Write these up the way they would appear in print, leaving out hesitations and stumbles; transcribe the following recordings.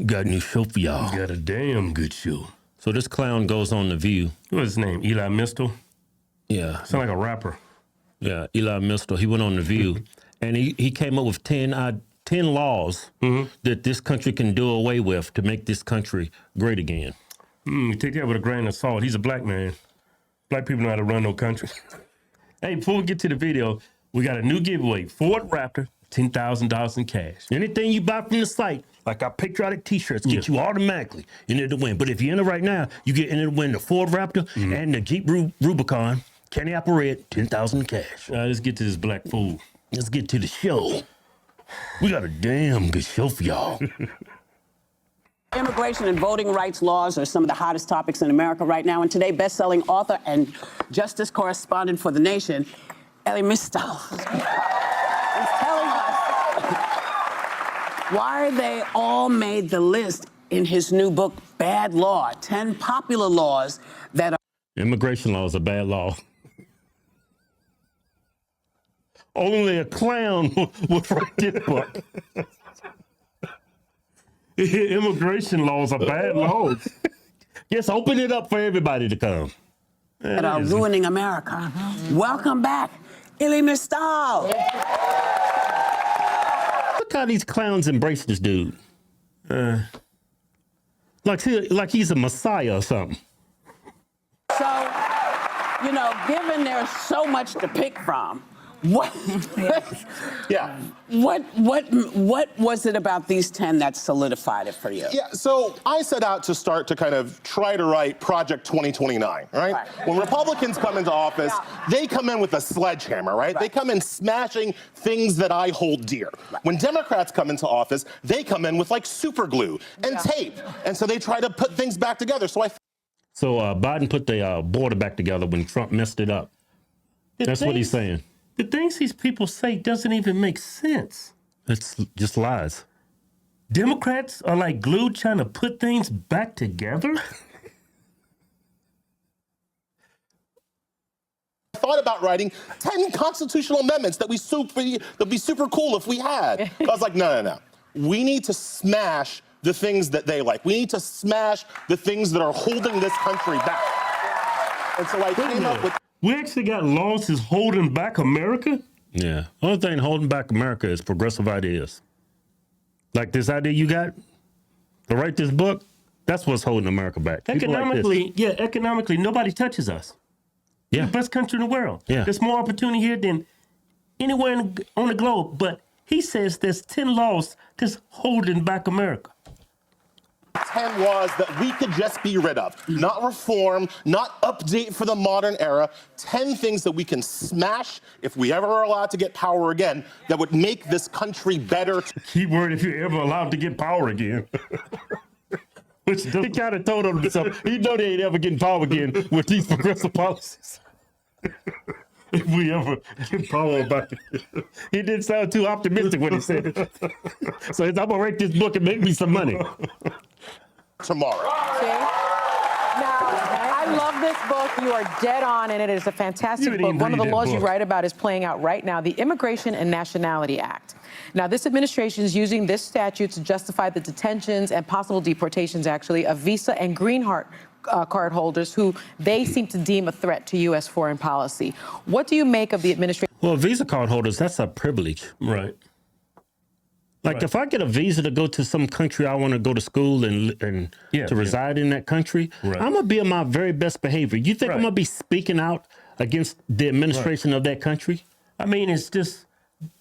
Got a new show for y'all. Got a damn good show. So this clown goes on The View. What's his name? Eli Mistel? Yeah. Sound like a rapper. Yeah, Eli Mistel. He went on The View, and he came up with 10 laws that this country can do away with to make this country great again. Take that with a grain of salt. He's a black man. Black people know how to run no country. Hey, before we get to the video, we got a new giveaway. Ford Raptor, $10,000 in cash. Anything you buy from the site, like our patriotic T-shirts, get you automatically into the win. But if you enter right now, you get into the win the Ford Raptor and the Jeep Rubicon, Candy Apple Red, $10,000 in cash. Let's get to this black fool. Let's get to the show. We got a damn good show for y'all. Immigration and voting rights laws are some of the hottest topics in America right now. And today, best-selling author and justice correspondent for The Nation, Elie Mystal, is telling us why they all made the list in his new book, Bad Law, 10 popular laws that are... Immigration law is a bad law. Only a clown would write this book. Immigration laws are bad laws. Yes, open it up for everybody to come. that are ruining America. Welcome back, Elie Mystal. Look how these clowns embrace this dude. Like he's a messiah or something. So, you know, given there's so much to pick from, what was it about these 10 that solidified it for you? Yeah, so I set out to start to kind of try to write Project 2029, right? When Republicans come into office, they come in with a sledgehammer, right? They come in smashing things that I hold dear. When Democrats come into office, they come in with like super glue and tape. And so they try to put things back together. So Biden put the border back together when Trump messed it up. That's what he's saying. The things these people say doesn't even make sense. It's just lies. Democrats are like glue trying to put things back together. I thought about writing 10 constitutional amendments that'd be super cool if we had. I was like, no. We need to smash the things that they like. We need to smash the things that are holding this country back. And so I came up with... We actually got laws that's holding back America? Yeah. Only thing holding back America is progressive ideas. Like this idea you got to write this book, that's what's holding America back. Economically, economically, nobody touches us. Yeah. We're the best country in the world. Yeah. There's more opportunity here than anywhere on the globe. But he says there's 10 laws that's holding back America. 10 laws that we could just be rid of. Not reform, not update for the modern era. 10 things that we can smash if we ever are allowed to get power again that would make this country better. Keyword, if you're ever allowed to get power again. Which he kind of told himself, he know they ain't ever getting power again with these progressive policies. If we ever get power back. He didn't sound too optimistic when he said it. So I'm going to write this book and make me some money. Tomorrow. See? Now, I love this book. You are dead on, and it is a fantastic book. One of the laws you write about is playing out right now, the Immigration and Nationality Act. Now, this administration is using this statute to justify the detentions and possible deportations, actually, of Visa and Green Card holders who they seem to deem a threat to U.S. foreign policy. What do you make of the administration? Well, Visa card holders, that's a privilege. Right. Like if I get a visa to go to some country I want to go to school and to reside in that country, I'm going to be on my very best behavior. You think I'm going to be speaking out against the administration of that country? I mean, it's just,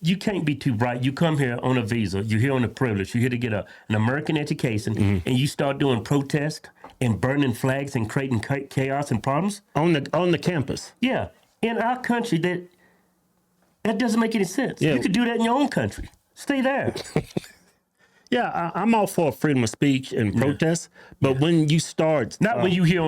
you can't be too bright. You come here on a visa, you're here on a privilege, you're here to get an American education, and you start doing protest and burning flags and creating chaos and problems. On the campus. Yeah. In our country, that doesn't make any sense. Yeah. You could do that in your own country. Stay there. Yeah, I'm all for freedom of speech and protest, but when you start... Not when you here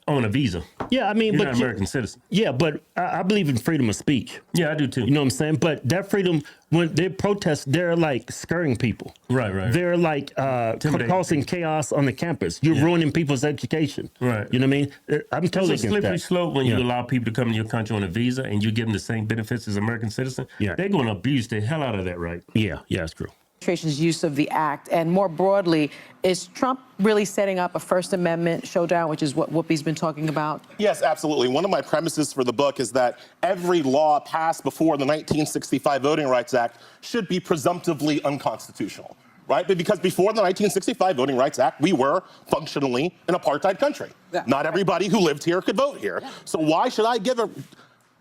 on a visa. Yeah, I mean... You're but not an American citizen. Yeah, but I believe in freedom of speech. Yeah, I do too. You know what I'm saying? But that freedom, when they protest, they're like scaring people. Right. They're like causing chaos on the campus. You're ruining people's education. Right. You know what I mean? I'm totally against that. It's a slippery slope when you allow people to come to your country on a visa and you give them the same benefits as American citizen. Yeah. They're going to abuse the hell out of that right. Yeah, it's true. administration's use of the act? And more broadly, is Trump really setting up a First Amendment showdown, which is what Whoopi's been talking about? Yes, absolutely. One of my premises for the book is that every law passed before the 1965 Voting Rights Act should be presumptively unconstitutional, right? But because before the 1965 Voting Rights Act, we were functionally an apartheid country. Yeah. Not everybody who lived here could vote here. Yeah. So why should I give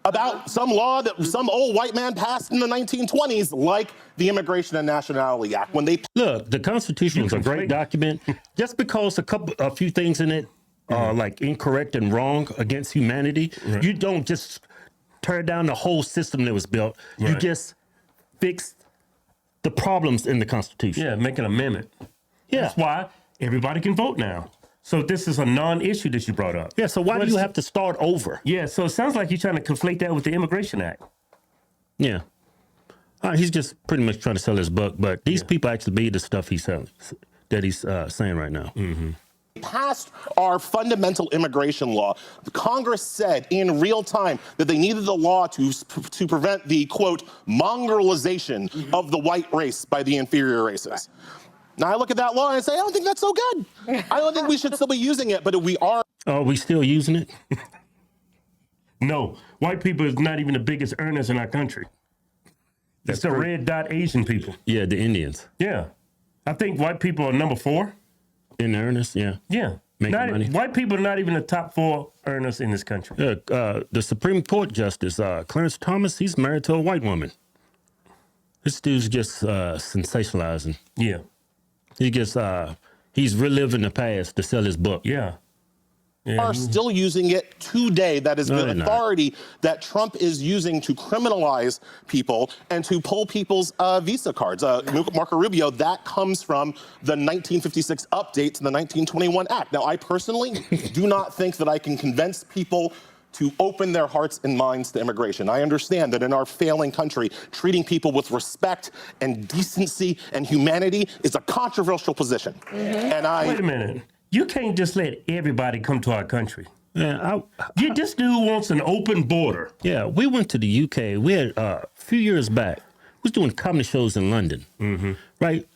about some law that some old white man passed in the 1920s, like the Immigration and Nationality Act, when they look, the Constitution is a great document. Just because a few things in it are like incorrect and wrong against humanity, you don't just tear down the whole system that was built. You just fix the problems in the Constitution. Yeah, make an amendment. Yeah, that's why everybody can vote now. So this is a non-issue that you brought up. Yeah, so why do you have to start over? Yeah, so it sounds like you're trying to conflate that with the Immigration Act. Yeah. He's just pretty much trying to sell his book, but these people actually believe the stuff he's selling, that he's saying right now. Mm-hmm. Passed our fundamental immigration law. Congress said in real time that they needed the law to prevent the, quote, mongrelization of the white race by the inferior races. Now I look at that law and I say, I don't think that's so good. I don't think we should still be using it, but we are. Are we still using it? No. White people is not even the biggest earners in our country. It's the red dot Asian people. Yeah, the Indians. Yeah. I think white people are number 4. In earnest, yeah. Yeah. Making money. White people are not even the top 4 earners in this country. The Supreme Court Justice, Clarence Thomas, he's married to a white woman. This dude's just sensationalizing. Yeah. He's reliving the past to sell his book. Yeah. Are still using it today. That is the authority that Trump is using to criminalize people and to pull people's visa cards. Marco Rubio, that comes from the 1956 update to the 1921 Act. Now, I personally do not think that I can convince people to open their hearts and minds to immigration. I understand that in our failing country, treating people with respect and decency and humanity is a controversial position. Mm-hmm. And Wait a minute. You can't just let everybody come to our country. Yeah, this dude wants an open border. Yeah, we went to the UK. We had a few years back. We was doing comedy shows in London, right?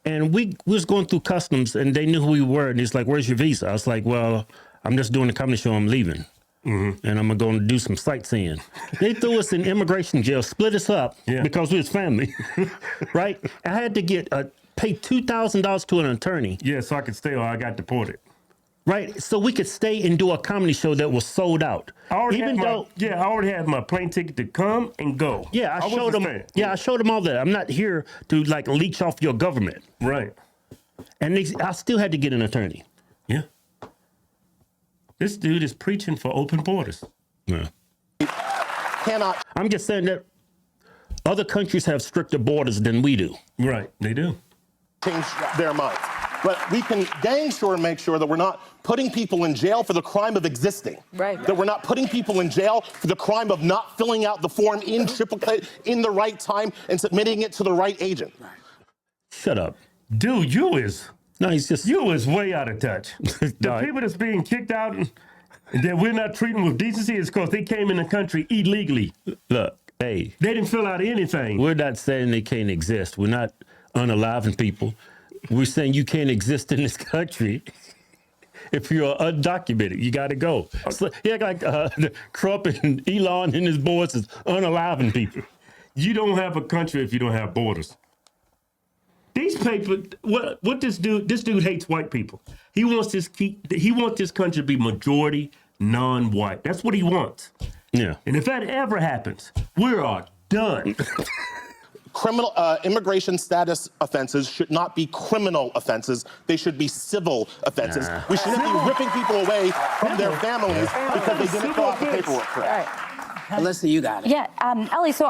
And we was going through customs, and they knew who we were. And he's like, "Where's your visa?" I was like, "Well, I'm just doing a comedy show. I'm leaving." And I'm going to do some sightseeing. They threw us in immigration jail, split us up because we was family, right? I had to pay $2,000 to an attorney. Yeah, so I could stay or I got deported. Right, so we could stay and do a comedy show that was sold out. I already had my plane ticket to come and go. Yeah, I showed them. Yeah, I showed them all that. I'm not here to like leech off your government. Right. And I still had to get an attorney. Yeah. This dude is preaching for open borders. Yeah. I'm just saying that other countries have stricter borders than we do. Right, they do. Change their minds. But we can dang sure make sure that we're not putting people in jail for the crime of existing. Right. That we're not putting people in jail for the crime of not filling out the form in triplicate in the right time and submitting it to the right agent. Right. Shut up. Dude, you is way out of touch. The people that's being kicked out and that we're not treating with decency is because they came in the country illegally. Look, hey. They didn't fill out anything. We're not saying they can't exist. We're not unaliving people. We're saying you can't exist in this country if you're undocumented. You got to go. So, like Trump and Elon and his boys is unaliving people. You don't have a country if you don't have borders. These people, what this dude hates white people. He wants this country to be majority non-white. That's what he wants. Yeah. And if that ever happens, we are done. Criminal immigration status offenses should not be criminal offenses. They should be civil offenses. We shouldn't be ripping people away from their families because they didn't fill out the paperwork correct. Alyssa, you got it. Yeah, Ellie, so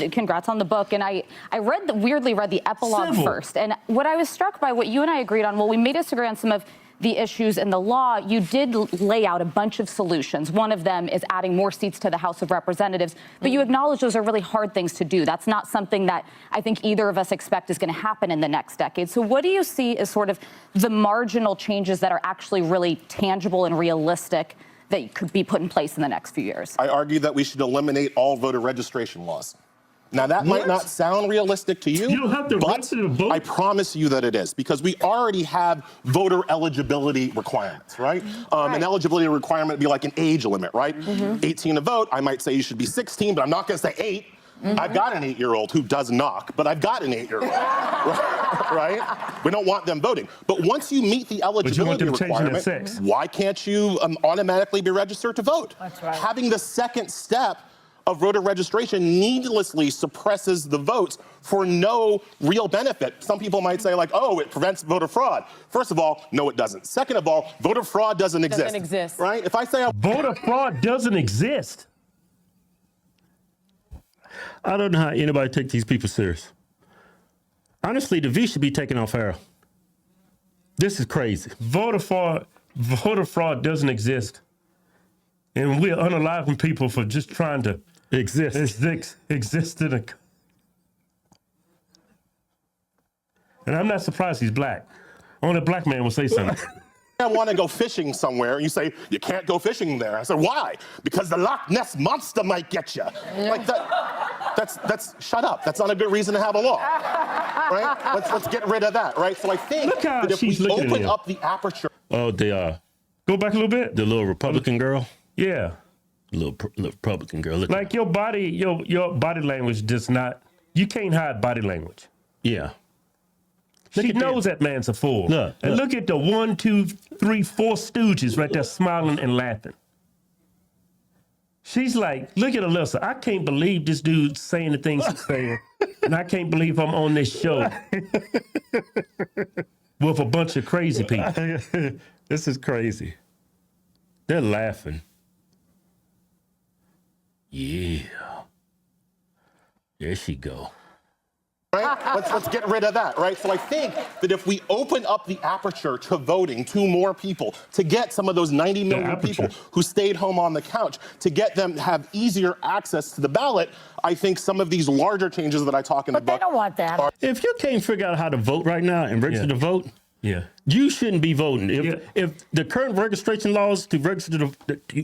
congrats on the book, and I weirdly read the epilogue first, and what I was struck by, what you and I agreed on, well, we may disagree on some of the issues in the law, you did lay out a bunch of solutions. One of them is adding more seats to the House of Representatives, but you acknowledge those are really hard things to do. That's not something that I think either of us expect is going to happen in the next decade. So what do you see as sort of the marginal changes that are actually really tangible and realistic that could be put in place in the next few years? I argue that we should eliminate all voter registration laws. Now, that might not sound realistic to you, You don't have to but register to vote? I promise you that it is, because we already have voter eligibility requirements, right? An eligibility requirement would be like an age limit, right? 18 to vote, I might say you should be 16, but I'm not going to say 8. I've got an 8-year-old who does knock, but I've got an 8-year-old, right? We don't want them voting. But once you meet the eligibility requirement, why can't you automatically be registered to vote? That's right. Having the second step of voter registration needlessly suppresses the votes for no real benefit. Some people might say, like, oh, it prevents voter fraud. First of all, no, it doesn't. Second of all, voter fraud doesn't exist. Right? If I say voter fraud doesn't exist. I don't know how anybody take these people serious. Honestly, the V should be taken off air. This is crazy. Voter fraud doesn't exist. And we're unaliving people for just trying to exist in a... And I'm not surprised he's black. Only a black man will say something. I want to go fishing somewhere, and you say, you can't go fishing there. I said, why? Because the Loch Ness Monster might get you. Like that's shut up. That's not a good reason to have a law, right? Let's get rid of that, right? So I think that if we open up the aperture. Oh, they are. Go back a little bit. The little Republican girl. Yeah. Little Republican girl. Look like your body language does not. You can't hide body language. Yeah. She knows that man's a fool. And look at the 1, 2, 3, 4 stooges right there smiling and laughing. She's like, look at Alyssa. I can't believe this dude's saying the things he's saying. And I can't believe I'm on this show with a bunch of crazy people. This is crazy. They're laughing. Yeah. There she go. Right? Let's get rid of that, right? So I think that if we open up the aperture to voting to more people, to get some of those 90 million people who stayed home on the couch, to get them to have easier access to the ballot, I think some of these larger changes that I talk in the book. But they don't want that. If you can't figure out how to vote right now and register to vote, you shouldn't be voting. If the current registration laws to register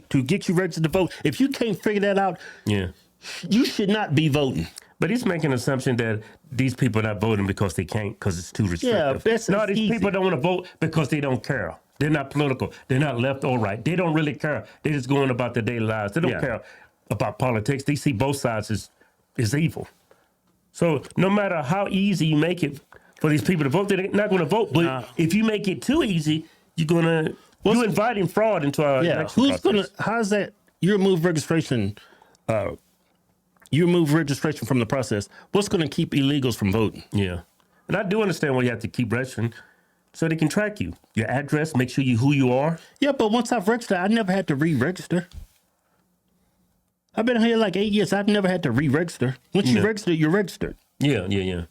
to get you registered to vote, if you can't figure that out, you should not be voting. But he's making an assumption that these people are not voting because they can't, because it's too restrictive. Yeah, these people don't want to vote because they don't care. They're not political. They're not left or right. They don't really care. They're just going about their daily lives. They don't care about politics. They see both sides as evil. So no matter how easy you make it for these people to vote, they're not going to vote. But if you make it too easy, you're inviting fraud into our election process. How's that? You remove registration. You remove registration from the process. What's going to keep illegals from voting? Yeah. And I do understand why you have to keep registering so they can track you. Your address, make sure who you are. Yeah, but once I've registered, I never had to re-register. I've been here like 8 years. I've never had to re-register. Once you register, you're registered. Yeah.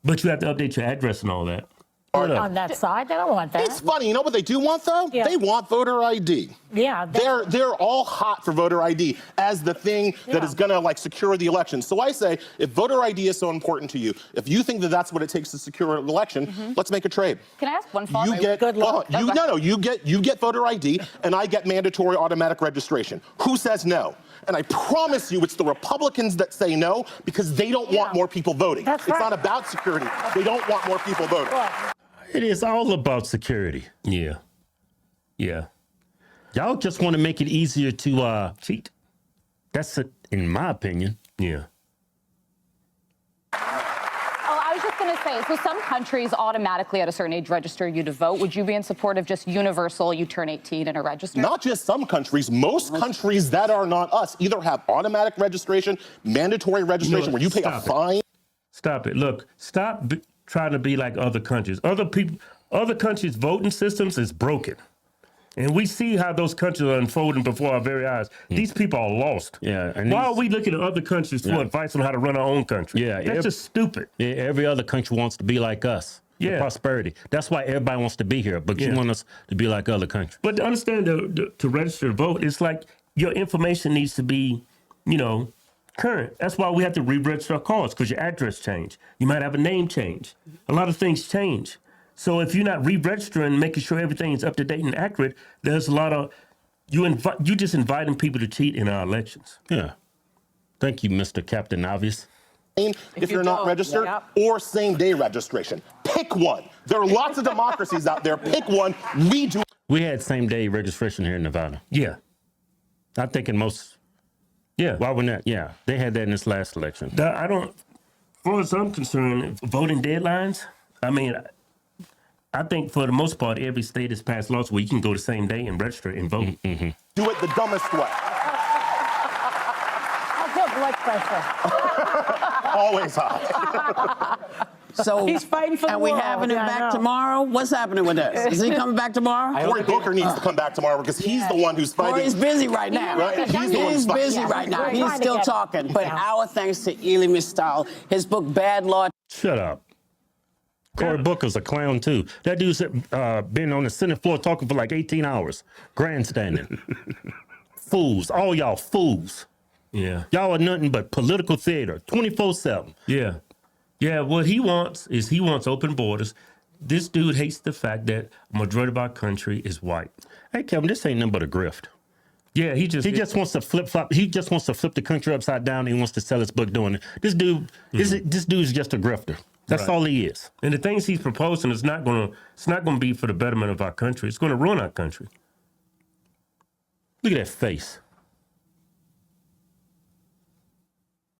But you have to update your address and all that. On that side, they don't want that. It's funny. You know what they do want, though? Yeah. They want voter ID. Yeah. They're all hot for voter ID as the thing that is going to, like, secure the election. So I say, if voter ID is so important to you, if you think that that's what it takes to secure an election, let's make a trade. Can I ask one follow-up? You get good luck. You get voter ID, and I get mandatory automatic registration. Who says no? And I promise you, it's the Republicans that say no because they don't want more people voting. That's It's not about security. They don't want more people voting. It is all about security. Yeah. Y'all just want to make it easier to cheat. That's it, in my opinion. Yeah. I was just going to say, so some countries automatically at a certain age register you to vote. Would you be in support of just universal, you turn 18 and are registered? Not just some countries. Most countries that are not us either have automatic registration, mandatory registration, where you pay a fine. Stop it. Look, stop trying to be like other countries. Other countries' voting systems is broken. And we see how those countries are unfolding before our very eyes. These people are lost. Yeah. And why are we looking at other countries for advice on how to run our own country? Yeah. That's just stupid. Every other country wants to be like us. Yeah. Prosperity. That's why everybody wants to be here, but you want us to be like other countries. But to understand to register to vote, it's like your information needs to be, current. That's why we have to re-register our cars, because your address changed. You might have a name change. A lot of things change. So if you're not re-registering, making sure everything is up to date and accurate, there's a lot of you just inviting people to cheat in our elections. Yeah. Thank you, Mr. Captain Obvious. if you're not don't, registered, yep. or same-day registration. Pick one. There are lots of democracies out there. Pick one. We do. We had same-day registration here in Nevada. Yeah. I think in most. Yeah. Why wouldn't that? Yeah, they had that in this last election. I don't, as far as I'm concerned, voting deadlines, I mean, I think for the most part, every state has passed laws where you can go the same day and register and vote. Do it the dumbest way. How's your blood pressure? Always high. So He's fighting for the and we world. having him Yeah, I back know. tomorrow? What's happening with this? Is he coming back tomorrow? Cory Booker needs to come back tomorrow because he's the one who's fighting. Corey's busy right now. Right? He's the one who's He's fighting. busy right now. We're He's trying to still get him. talking. But our thanks to Ely Mistal, his book Bad Law. Shut up. Cory Booker's a clown too. That dude's been on the Senate floor talking for like 18 hours, grandstanding. Fools, all y'all fools. Yeah. Y'all are nothing but political theater, 24/7. Yeah. Yeah, what he wants is he wants open borders. This dude hates the fact that a majority of our country is white. Hey Kevin, this ain't nothing but a grift. Yeah, he just wants to flip flop. He just wants to flip the country upside down. And he wants to sell his book doing it. This dude's just a grifter. That's Right. all he is. And the things he's proposing is not gonna be for the betterment of our country. It's gonna ruin our country. Look at that face.